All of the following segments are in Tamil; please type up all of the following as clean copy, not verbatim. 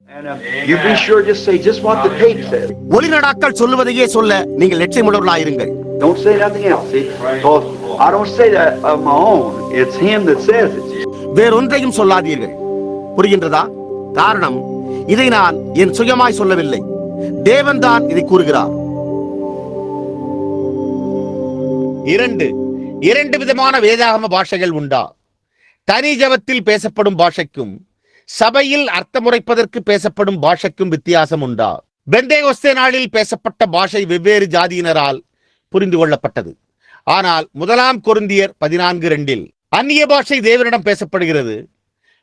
You be sure just say just what the tape says. ஒளிநடாக்கள் சொல்லுவதையே சொல்ல நீங்கள் லட்சியமுள்ளவர்களாயிருங்கள். Don't say nothing else. See, because I don't say that of my own. It's him that says it. வேறொன்றையும் சொல்லாதீர்கள். புரிகின்றதா? காரணம், இதை நான் என் சுயமாய் சொல்லவில்லை. தேவன் தான் இதை கூறுகிறார். இரண்டு விதமான வேதாகம பாஷைகள் உண்டா? தனி ஜபத்தில் பேசப்படும் பாஷைக்கும் சபையில் அர்த்தமுரைப்பதற்கு பேசப்படும் பாஷைக்கும் வித்தியாசம் உண்டா? பெந்தேகொஸ்தே நாளில் பேசப்பட்ட பாஷை வெவ்வேறு ஜாதியினரால் புரிந்து கொள்ளப்பட்டது. ஆனால் 1 கொரிந்தியர் 14:2 அந்நிய பாஷை தேவனிடம் பேசப்படுகிறது,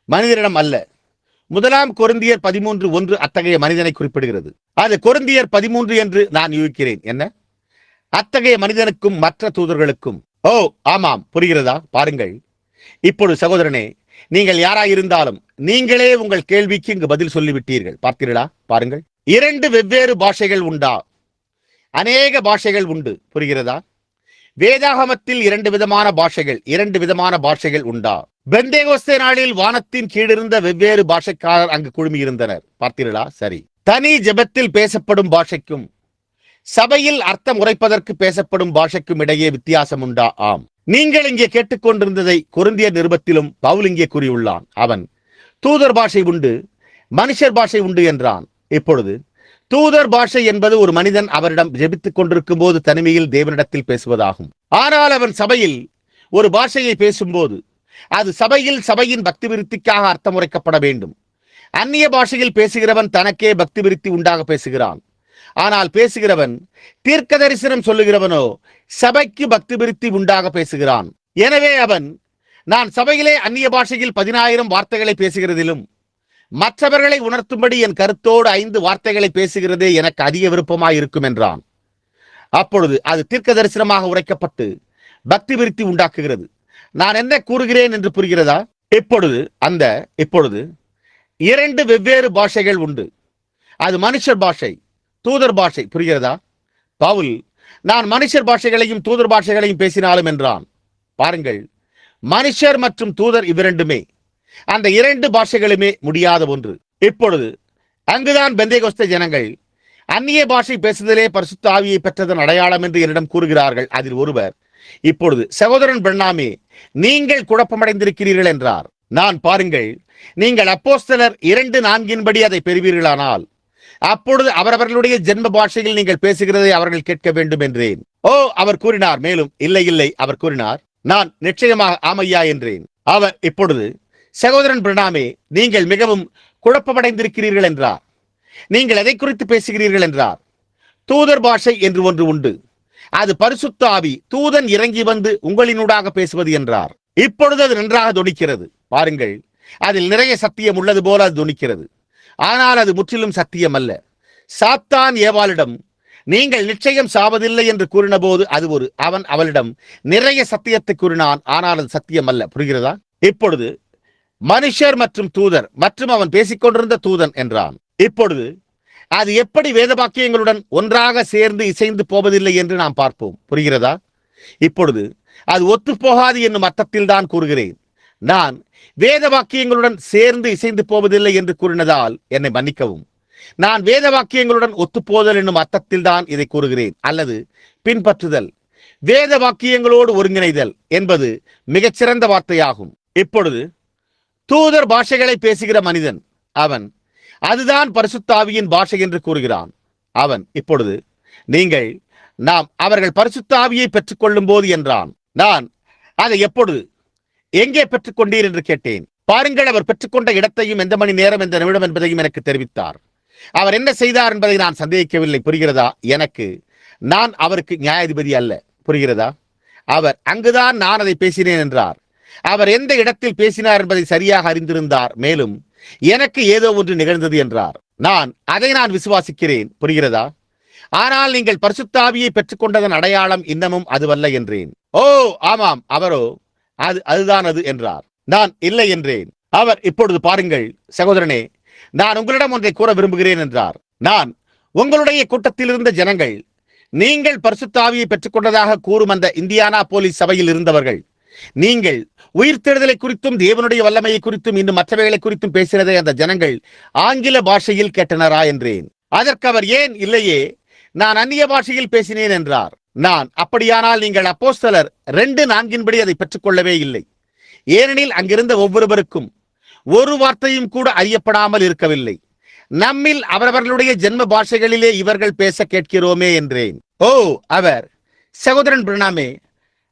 மனிதனிடம் அல்ல. 1 கொரிந்தியர் 13:1 அத்தகைய மனிதனை குறிப்பிடுகிறது. அது கொரிந்தியர் 13 என்று நான் யூகிக்கிறேன். என்ன? அத்தகைய மனிதனுக்கும் மற்ற தூதர்களுக்கும். ஓ ஆமாம், புரிகிறதா? பாருங்கள். இப்பொழுது சகோதரனே, நீங்கள் யாராயிருந்தாலும் நீங்களே உங்கள் கேள்விக்கு இங்கு பதில் சொல்லிவிட்டீர்கள். பார்த்தீர்களா? பாருங்கள். 2 வெவ்வேறு பாஷைகள் உண்டா? அநேக பாஷைகள் உண்டு. புரிகிறதா? வேதாகமத்தில் 2 விதமான பாஷைகள் உண்டா? பெந்தேகொஸ்தே நாளில் வானத்தின் கீழிருந்த வெவ்வேறு பாஷைக்காரர் அங்கு குழுமியிருந்தனர். பார்த்தீர்களா? சரி. தனி ஜெபத்தில் பேசப்படும் பாஷைக்கும் சபையில் அர்த்தம் உரைப்பதற்கு பேசப்படும் பாஷைக்கும் இடையே வித்தியாசம் உண்டா? ஆம். நீங்கள் இங்கே கேட்டுக்கொண்டிருந்ததை கொரிந்தியர் நிருபத்திலும் பவுல் இங்கே கூறியுள்ளான். அவன் தூதர் பாஷை உண்டு, மனுஷர் பாஷை உண்டு என்றான். இப்பொழுது தூதர் பாஷை என்பது ஒரு மனிதன் அவரிடம் ஜெபித்துக் கொண்டிருக்கும் போது தனிமையில் தேவனிடத்தில் பேசுவதாகும். ஆனால் அவன் சபையில் ஒரு பாஷையை பேசும்போது அது சபையின் பக்தி விருத்திக்காக அர்த்தம் உரைக்கப்பட வேண்டும். அந்நிய பாஷையில் பேசுகிறவன் தனக்கே பக்தி விருத்தி உண்டாக பேசுகிறான். ஆனால் பேசுகிறவன் தீர்க்க தரிசனம் சொல்லுகிறவனோ சபைக்கு பக்தி விருத்தி உண்டாக பேசுகிறான். எனவே அவன், நான் சபையிலே அந்நிய பாஷையில் 10,000 வார்த்தைகளை பேசுகிறதிலும் மற்றவர்களை உணர்த்தும்படி என் கருத்தோடு 5 வார்த்தைகளை பேசுகிறதே எனக்கு அதிக விருப்பமாயிருக்கும் என்றான். அப்பொழுது அது தீர்க்க தரிசனமாக உரைக்கப்பட்டு பக்தி விருத்தி உண்டாக்குகிறது. நான் என்ன கூறுகிறேன் என்று புரிகிறதா? இப்பொழுது 2 வெவ்வேறு பாஷைகள் உண்டு. அது மனுஷர் பாஷை, தூதர் பாஷை. புரிகிறதா? பவுல், நான் மனுஷர் பாஷைகளையும் தூதர் பாஷைகளையும் பேசினாலும் என்றான். பாருங்கள், மனுஷர் மற்றும் தூதர் இவ்விரண்டுமே, அந்த 2 பாஷைகளுமே முடியாத ஒன்று. இப்பொழுது அங்குதான் பெந்தேகொஸ்தே ஜனங்கள் அந்நிய பாஷை பேசுதலே பரிசுத்த ஆவியை பெற்றதன் அடையாளம் என்று என்னிடம் கூறுகிறார்கள். அதில் ஒருவர், இப்பொழுது சகோதரன் பிரணாமே, நீங்கள் குழப்பமடைந்திருக்கிறீர்கள் என்றார். நான், பாருங்கள், நீங்கள் அப்போஸ்தலர் 2:4 அதை பெறுவீர்களானால் அப்பொழுது அவரவர்களுடைய ஜென்ம பாஷையில் நீங்கள் பேசுகிறதை அவர்கள் கேட்க வேண்டும் என்றேன். ஓ, அவர் கூறினார். மேலும், இல்லை, அவர் கூறினார். நான் நிச்சயமாக ஆமையா என்றேன். அவர், இப்பொழுது சகோதரன் பிரணாமே, நீங்கள் மிகவும் குழப்பமடைந்திருக்கிறீர்கள் என்றார். நீங்கள் எதை குறித்து பேசுகிறீர்கள் என்றார். தூதர் பாஷை என்று ஒன்று உண்டு. அது பரிசுத்த ஆவி, தூதன் இறங்கி வந்து உங்களினூடாக பேசுவது என்றார். இப்பொழுது அது நன்றாக தொனிக்கிறது. பாருங்கள், அதில் நிறைய சத்தியம் உள்ளது போல அது தொனிக்கிறது. ஆனால் அது முற்றிலும் சத்தியம் அல்ல. சாத்தான் ஏவாளிடம் நீங்கள் நிச்சயம் சாவதில்லை என்று கூறின போது அவன் அவளிடம் நிறைய சத்தியத்தை கூறினான். ஆனால் அது சத்தியம் அல்ல. புரிகிறதா? இப்பொழுது மனுஷர் மற்றும் தூதர் மற்றும் அவன் பேசிக்கொண்டிருந்த தூதன் என்றான். இப்பொழுது அது எப்படி வேத வாக்கியங்களுடன் ஒன்றாக சேர்ந்து இசைந்து போவதில்லை என்று நாம் பார்ப்போம். புரிகிறதா? இப்பொழுது அது ஒத்துப்போகாது என்னும் அர்த்தத்தில் தான் கூறுகிறேன். நான் வேத வாக்கியங்களுடன் சேர்ந்து இசைந்து போவதில்லை என்று கூறினதால் என்னை மன்னிக்கவும். நான் வேத வாக்கியங்களுடன் ஒத்துப்போதல் என்னும் அர்த்தத்தில் தான் இதை கூறுகிறேன். அல்லது பின்பற்றுதல், வேத வாக்கியங்களோடு ஒருங்கிணைதல் என்பது மிகச்சிறந்த வார்த்தையாகும். இப்பொழுது தூதர் பாஷைகளை பேசுகிற மனிதன், அவன் அதுதான் பரிசுத்த ஆவியின் பாஷை என்று கூறுகிறான். அவன், இப்பொழுது நாம் அவர்கள் பரிசுத்த ஆவியை பெற்றுக்கொள்ளும் போது என்றான். நான் அதை எப்பொழுது, எங்கே பெற்றுக்கொண்டீர் என்று கேட்டேன். பாருங்கள், அவர் பெற்றுக்கொண்ட இடத்தையும் எந்த மணி நேரம் எந்த நிமிடம் என்பதையும் எனக்கு தெரிவித்தார். அவர் என்ன செய்தார் என்பதை நான் சந்தேகிக்கவில்லை. புரிகிறதா? நான் அவருக்கு நியாயாதிபதி அல்ல. புரிகிறதா? அவர் அங்குதான் நான் அதை பேசினேன் என்றார். அவர் எந்த இடத்தில் பேசினார் என்பதை சரியாக அறிந்திருந்தார். மேலும் எனக்கு ஏதோ ஒன்று நிகழ்ந்தது என்றார். அதை நான் விசுவாசிக்கிறேன். புரிகிறதா? ஆனால் நீங்கள் பரிசுத்த ஆவியை பெற்றுக்கொண்டதன் அடையாளம் இன்னமும் அதுவல்ல என்றேன். ஓ ஆமாம், அவரோ அதுதான் அது என்றார். நான் இல்லை என்றேன். அவர், இப்பொழுது பாருங்கள் சகோதரனே, நான் உங்களிடம் ஒன்றை கூற விரும்புகிறேன் என்றார். நான் உங்களுடைய கூட்டத்தில் இருந்த ஜனங்கள் நீங்கள் பரிசுத்த ஆவியை பெற்றுக்கொண்டதாக கூறும் அந்த இந்தியானா போலீஸ் சபையில் இருந்தவர்கள் நீங்கள் உயிர்த்தெழுதலை குறித்தும் தேவனுடைய வல்லமையை குறித்தும் இன்னும் மற்றவைகளை குறித்தும் பேசினதை அந்த ஜனங்கள் ஆங்கில பாஷையில் கேட்டனரா என்றேன். அதற்கு அவர், ஏன் இல்லையே, நான் அந்நிய பாஷையில் பேசினேன் என்றார். நான், அப்படியானால் நீங்கள் அப்போஸ்தலர் 2:4 அதை பெற்றுக்கொள்ளவே இல்லை. ஏனெனில் அங்கிருந்த ஒவ்வொருவருக்கும் ஒரு வார்த்தையும் கூட அறியப்படாமல் இருக்கவில்லை. நம்மில் அவரவர்களுடைய ஜென்ம பாஷைகளிலே இவர்கள் பேச கேட்கிறோமே என்றேன். ஓ, அவர், சகோதரன் பிரணாமே,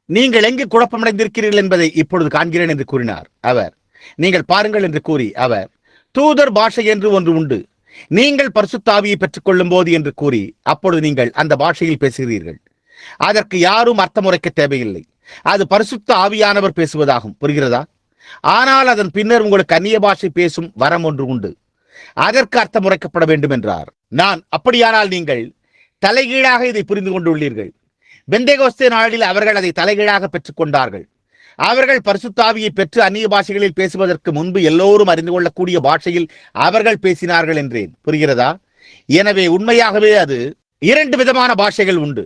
நீங்கள் எங்கு குழப்பமடைந்திருக்கிறீர்கள் என்பதை இப்பொழுது காண்கிறேன் என்று கூறினார். அவர், நீங்கள் பாருங்கள் என்று கூறி அவர், தூதர் பாஷை என்று ஒன்று உண்டு, நீங்கள் பரிசுத்த ஆவியை பெற்றுக் கொள்ளும் போது என்று கூறி, அப்பொழுது நீங்கள் அந்த பாஷையில் பேசுகிறீர்கள். அதற்கு யாரும் அர்த்தம் உரைக்க தேவையில்லை. அது பரிசுத்த ஆவியானவர் பேசுவதாகும். புரிகிறதா? ஆனால் அதன் பின்னர் உங்களுக்கு அந்நிய பாஷை பேசும் வரம் ஒன்று உண்டு, அதற்கு அர்த்தம் உரைக்கப்பட வேண்டும் என்றார். நான், அப்படியானால் நீங்கள் தலைகீழாக இதை புரிந்து கொண்டுள்ளீர்கள். பெந்தேகோஸ்தே நாளில் அவர்கள் அதை தலைகீழாக பெற்றுக் கொண்டார்கள். அவர்கள் பரிசுத்த ஆவியை பெற்று அந்நிய பாஷைகளில் பேசுவதற்கு முன்பு எல்லோரும் அறிந்து கொள்ளக்கூடிய பாஷையில் அவர்கள் பேசினார்கள் என்றேன். புரிகிறதா? எனவே உண்மையாகவே அது 2 விதமான பாஷைகள் உண்டு.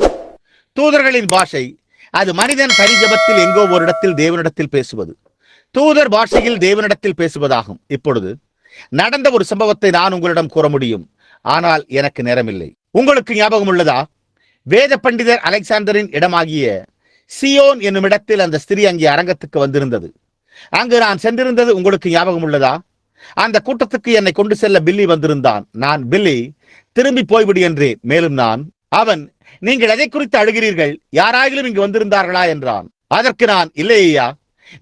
தூதர்களின் பாஷை, அது மனிதன் பரிஜபத்தில் எங்கோ ஒரு இடத்தில் தேவனிடத்தில் பேசுவது. தூதர் பாஷையில் தேவனிடத்தில் பேசுவதாகும். இப்பொழுது நடந்த ஒரு சம்பவத்தை நான் உங்களிடம் கூற முடியும், ஆனால் எனக்கு நேரமில்லை. உங்களுக்கு ஞாபகம் உள்ளதா? வேத பண்டிதர் அலெக்சாண்டரின் இடமாகிய சியோன் என்னும் இடத்தில் அந்த ஸ்திரீ அங்கே அரங்கத்துக்கு வந்திருந்தது. அங்கு நான் சென்றிருந்தது உங்களுக்கு ஞாபகம் உள்ளதா? அந்த கூட்டத்துக்கு என்னை கொண்டு செல்ல பில்லி வந்திருந்தான். நான், பில்லி, திரும்பி போய்விடு என்றேன். மேலும் நான், அவன், நீங்கள் எதை குறித்து அழுகிறீர்கள்? யாராயிலும் இங்கு வந்திருந்தார்களா என்றான். அதற்கு நான், இல்லை ஐயா,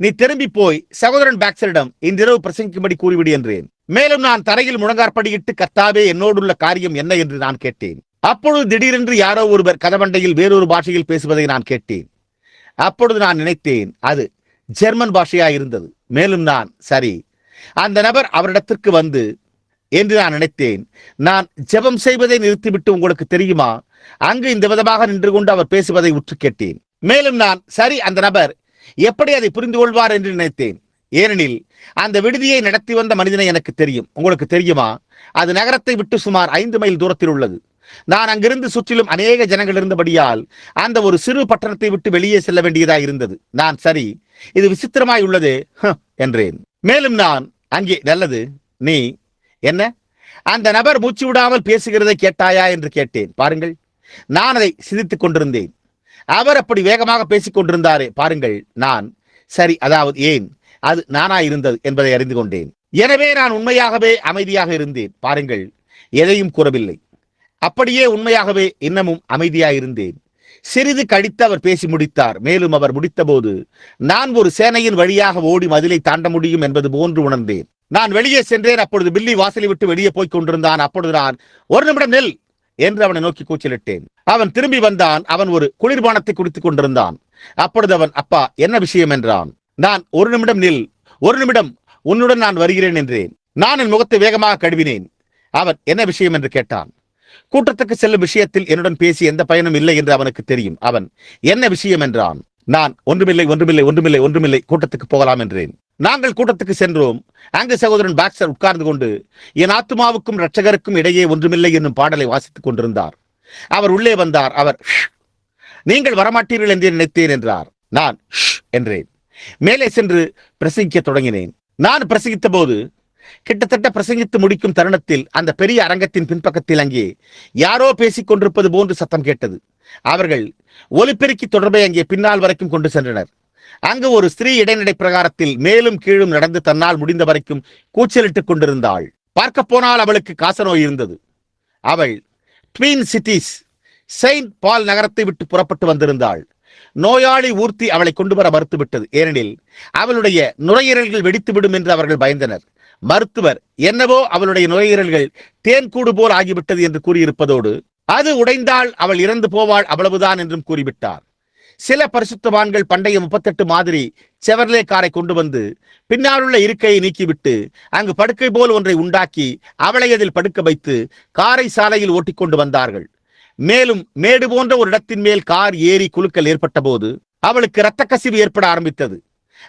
நீ திரும்பி போய் சகோதரன் பாக்ஸரிடம் இன்றிரவு பிரசங்கிக்கும்படி கூறிவிடு என்றேன். மேலும் நான் தரையில் முழங்காற்படியிட்டு, கர்த்தாவே, என்னோடுள்ள காரியம் என்ன என்று நான் கேட்டேன். அப்பொழுது திடீரென்று யாரோ ஒருவர் கதவண்டையில் வேறொரு பாஷையில் பேசுவதை நான் கேட்டேன். அப்பொழுது நான் நினைத்தேன், அது ஜெர்மன் பாஷையா இருந்தது. மேலும் நான், சரி, அந்த நபர் அவரிடத்திற்கு வந்து என்று நான் நினைத்தேன். நான் ஜெபம் செய்வதை நிறுத்திவிட்டு, உங்களுக்கு தெரியுமா, அங்கு இந்த விதமாக நின்று கொண்டு அவர் பேசுவதை உற்று கேட்டேன். மேலும் நான், சரி, அந்த நபர் எப்படி அதை புரிந்து கொள்வார் என்று நினைத்தேன். ஏனெனில் அந்த விடுதியை நடத்தி வந்த மனிதனை எனக்கு தெரியும். உங்களுக்கு தெரியுமா, அது நகரத்தை விட்டு சுமார் 5 மைல் தூரத்தில் உள்ளது. நான் அங்கிருந்து சுற்றிலும் அநேக ஜனங்கள் இருந்தபடியால் அந்த ஒரு சிறு பட்டணத்தை விட்டு வெளியே செல்ல வேண்டியதாக இருந்தது. நான், சரி, இது விசித்திரமாய் உள்ளது என்றேன். மேலும் நான், அங்கே, நல்லது, நீ என்ன, அந்த நபர் மூச்சு விடாமல் பேசுகிறதை கேட்டாயா என்று கேட்டேன். பாருங்கள், நான் அதை சிந்தித்துக் கொண்டிருந்தேன். அவர் அப்படி வேகமாக பேசிக் கொண்டிருந்தாரே. பாருங்கள், நான், சரி, அதாவது ஏன் அது நானா இருந்தது என்பதை அறிந்து கொண்டேன். எனவே நான் உண்மையாகவே அமைதியாக இருந்தேன். பாருங்கள், எதையும் கூறவில்லை. அப்படியே உண்மையாகவே இன்னமும் அமைதியாயிருந்தேன். சிறிது கழித்து அவர் பேசி முடித்தார். மேலும் அவர் முடித்தபோது நான் ஒரு சேனையின் வழியாக ஓடி மதிலை தாண்ட முடியும் என்பது போன்று உணர்ந்தேன். நான் வெளியே சென்றேன். அப்பொழுது பில்லி வாசலை விட்டு வெளியே போய் கொண்டிருந்தான். அப்பொழுது நான், ஒரு நிமிடம் நில் என்று அவனை நோக்கி கூச்சலிட்டேன். அவன் திரும்பி வந்தான். அவன் ஒரு குளிர்பானத்தை குடித்துக் கொண்டிருந்தான். அப்பொழுது அவன், அப்பா, என்ன விஷயம் என்றான். நான், ஒரு நிமிடம் நில், ஒரு நிமிடம், உன்னுடன் நான் வருகிறேன் என்றேன். நான் என் முகத்தை வேகமாக கழுவினேன். அவன், என்ன விஷயம் என்று கேட்டான். கூட்டத்துக்கு செல்லும் விஷயத்தில் என்னுடன் பேசி எந்த பயனும் இல்லை என்று அவனுக்கு தெரியும். அவன், என்ன விஷயம் என்றான். நான், ஒன்றுமில்லை, ஒன்றுமில்லை, ஒன்றுமில்லை, ஒன்றுமில்லை, கூட்டத்துக்கு போகலாம் என்றேன். நாங்கள் கூட்டத்துக்கு சென்றோம். அங்கு சகோதரன் பாக்ஸர் உட்கார்ந்து கொண்டு என் ஆத்துமாவுக்கும் இரட்சகருக்கும் இடையே ஒன்றுமில்லை என்னும் பாடலை வாசித்துக் கொண்டிருந்தார். அவர் உள்ளே வந்தார். அவர், நீங்கள் வரமாட்டீர்கள் என்று நினைத்தேன் என்றார். நான் என்றேன். மேலே சென்று பிரசங்கிக்க தொடங்கினேன். நான் பிரசங்கித்த போது கிட்டத்தட்ட பிரசங்கித்து முடிக்கும் தருணத்தில் அந்த பெரிய அரங்கத்தின் பின்பக்கத்தில் அங்கே யாரோ பேசிக் கொண்டிருப்பது போன்று சத்தம் கேட்டது. அவர்கள் ஒலிபெருக்கி தொடர்பை அங்கே பின்னால் வரைக்கும் கொண்டு சென்றனர். அங்கு ஒரு ஸ்திரீ இடைநடை பிரகாரத்தில் மேலும் கீழும் நடந்து தன்னால் முடிந்த வரைக்கும் கூச்சலிட்டுக் கொண்டிருந்தாள். பார்க்க போனால் அவளுக்கு காசநோய் இருந்தது. அவள் ட்வின் சிட்டிஸ் செயின்ட் பால் நகரத்தை விட்டு புறப்பட்டு வந்திருந்தாள். நோயாளி ஊர்த்தி அவளை கொண்டு வர மறுத்துவிட்டது. ஏனெனில் அவளுடைய நுரையீரல்கள் வெடித்துவிடும் என்று அவர்கள் பயந்தனர். மருத்துவர், என்னவோ அவளுடைய நுரையீரல்கள் தேன்கூடு போல் ஆகிவிட்டது என்று கூறியிருப்பதோடு, அது உடைந்தால் அவள் இறந்து போவாள், அவ்வளவுதான் என்றும் கூறிவிட்டார். சில பரிசுத்தவான்கள் பண்டைய 38 மாதிரி செவர்லே காரை கொண்டு வந்து பின்னாலுள்ள இருக்கையை நீக்கிவிட்டு அங்கு படுக்கை போல் ஒன்றை உண்டாக்கி அவளை அதில் படுக்க வைத்து காரை சாலையில் ஓட்டிக்கொண்டு வந்தார்கள். மேலும் மேடு போன்ற ஒரு இடத்தின் மேல் கார் ஏறி குலுக்கல் ஏற்பட்ட போது அவளுக்கு இரத்த கசிவு ஏற்பட ஆரம்பித்தது.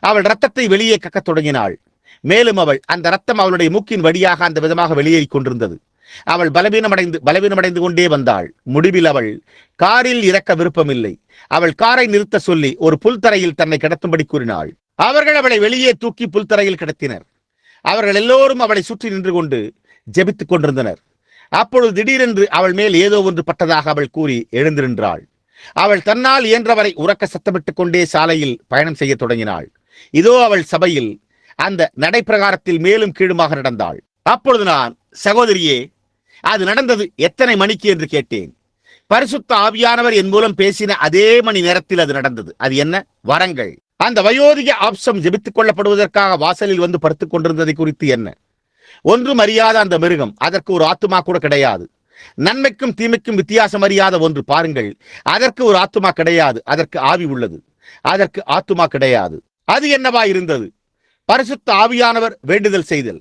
அவள் இரத்தத்தை வெளியே கக்கத் தொடங்கினாள். மேலும் அவள் அந்த இரத்தம் அவளுடைய மூக்கின் வழியாக அந்த விதமாக வெளியேறி கொண்டிருந்தது. அவள் பலவீனமடைந்து கொண்டே வந்தாள். முடிவில் அவள் காரில் இறக்க விருப்பமில்லை. அவள் காரை நிறுத்த சொல்லி ஒரு புல்தரையில் தன்னை கிடத்தும்படி கூறினாள். அவர்கள் அவளை வெளியே தூக்கி புல்தரையில் கிடத்தினர். அவர்கள் எல்லோரும் அவளை சுற்றி நின்று கொண்டு ஜெபித்துக் கொண்டிருந்தனர். அப்பொழுது திடீரென்று அவள் மேல் ஏதோ ஒன்று பட்டதாக அவள் கூறி எழுந்து நின்றாள். அவள் தன்னால் இயன்றவரை உறக்க சத்தமிட்டுக் கொண்டே சாலையில் பயணம் செய்ய தொடங்கினாள். இதோ அவள் சபையில் அந்த நடைப்பிரகாரத்தில் மேலும் கீழுமாக நடந்தாள். அப்பொழுது நான், சகோதரியே, அது நடந்தது எத்தனை மணிக்கு என்று கேட்டேன். பரிசுத்த ஆவியானவர் என் மூலம் பேசின அதே மணி நேரத்தில் அது நடந்தது. அது என்ன? வரங்கள். அந்த வயோதிக ஆப்சம் ஜெபித்துக் கொள்ளப்படுவதற்காக வாசலில் வந்து படுத்துக் கொண்டிருந்ததை குறித்து என்ன? ஒன்றும் அறியாத அந்த மிருகம், அதற்கு ஒரு ஆத்துமா கூட கிடையாது. நன்மைக்கும் தீமைக்கும் வித்தியாசம் அறியாத ஒன்று. பாருங்கள், அதற்கு ஒரு ஆத்துமா கிடையாது. அதற்கு ஆவி உள்ளது, அதற்கு ஆத்துமா கிடையாது. அது என்னவா இருந்தது? பரிசுத்த ஆவியானவர் வேண்டுதல் செய்தல்.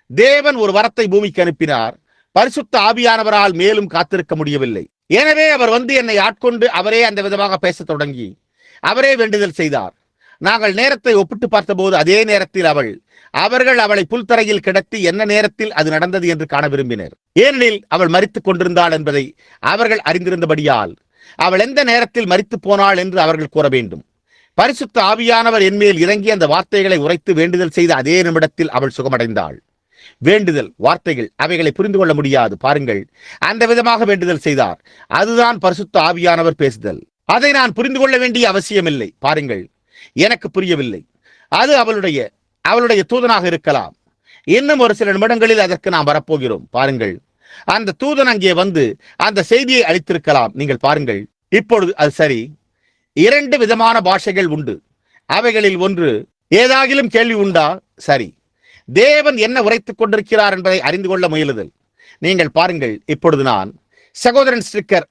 தேவன் ஒரு வரத்தை பூமிக்கு அனுப்பினார். பரிசுத்த ஆவியானவரால் மேலும் காத்திருக்க முடியவில்லை. எனவே அவர் வந்து என்னை ஆட்கொண்டு அவரே அந்த விதமாக பேசத் தொடங்கி அவரே வேண்டுதல் செய்தார். நாங்கள் நேரத்தை ஒப்பிட்டு பார்த்தபோது அதே நேரத்தில் அவர்கள் அவளை புல்தரையில் கிடத்தி என்ன நேரத்தில் அது நடந்தது என்று காண விரும்பினர். ஏனெனில் அவள் மரித்துக் கொண்டிருந்தாள் என்பதை அவர்கள் அறிந்திருந்தபடியால் அவள் எந்த நேரத்தில் மரித்து போனாள் என்று அவர்கள் கூற வேண்டும். பரிசுத்த ஆவியானவர் என்மேல் இறங்கி அந்த வார்த்தைகளை உரைத்து வேண்டுதல் செய்த அதே நிமிடத்தில் அவள் சுகமடைந்தாள். வேண்டுதல், வார்த்தைகள், அவைகளை புரிந்து கொள்ள முடியாது. பாருங்கள், அந்த விதமாக வேண்டுதல் செய்தார். அதுதான் பரிசுத்த ஆவியானவர் பேசுதல். அதை நான் புரிந்து கொள்ள வேண்டிய அவசியமில்லை. பாருங்கள், எனக்கு புரியவில்லை. அது அவளுடைய தூதனாக இருக்கலாம். இன்னும் ஒரு சில நிமிடங்களில் அதற்கு நாம் வரப்போகிறோம். பாருங்கள், அந்த தூதன் அங்கே வந்து அந்த செய்தியை அளித்திருக்கலாம். நீங்கள் பாருங்கள், இப்பொழுது அது சரி. 2 விதமான பாஷைகள் உண்டு. அவைகளில் ஒன்று, ஏதாகிலும் கேள்வி உண்டா? சரி. தேவன் என்ன உரைத்துக் கொண்டிருக்கிறார் என்பதை அறிந்து கொள்ள முயலுதல். நீங்கள் பாருங்கள், இப்பொழுது நான் சகோதரன் ஸ்டிக்கர்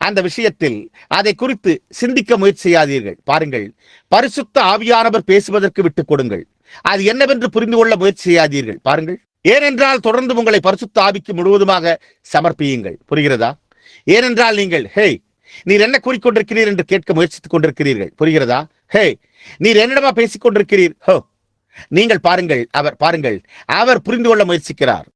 அந்த விஷயத்தில் அதை குறித்து சிந்திக்க முயற்சி செய்யாதீர்கள். பாருங்கள், பரிசுத்த ஆவியானவர் பேசுவதற்கு விட்டுக் கொடுங்கள். அது என்னவென்று புரிந்து கொள்ள முயற்சி செய்யாதீர்கள். பாருங்கள், ஏனென்றால் தொடர்ந்து உங்களை பரிசுத்த ஆவிக்கு முழுவதுமாக சமர்ப்பியுங்கள். புரிகிறதா? ஏனென்றால் நீங்கள், ஹே, நீர் என்ன கூறிக்கொண்டிருக்கிறீர் என்று கேட்க முயற்சித்துக் கொண்டிருக்கிறீர்கள். புரிகிறதா? ஹே, நீர் என்னிடமா பேசிக் கொண்டிருக்கிறீர்? ஹோ, நீங்கள் பாருங்கள், அவர் புரிந்து கொள்ள முயற்சிக்கிறார்.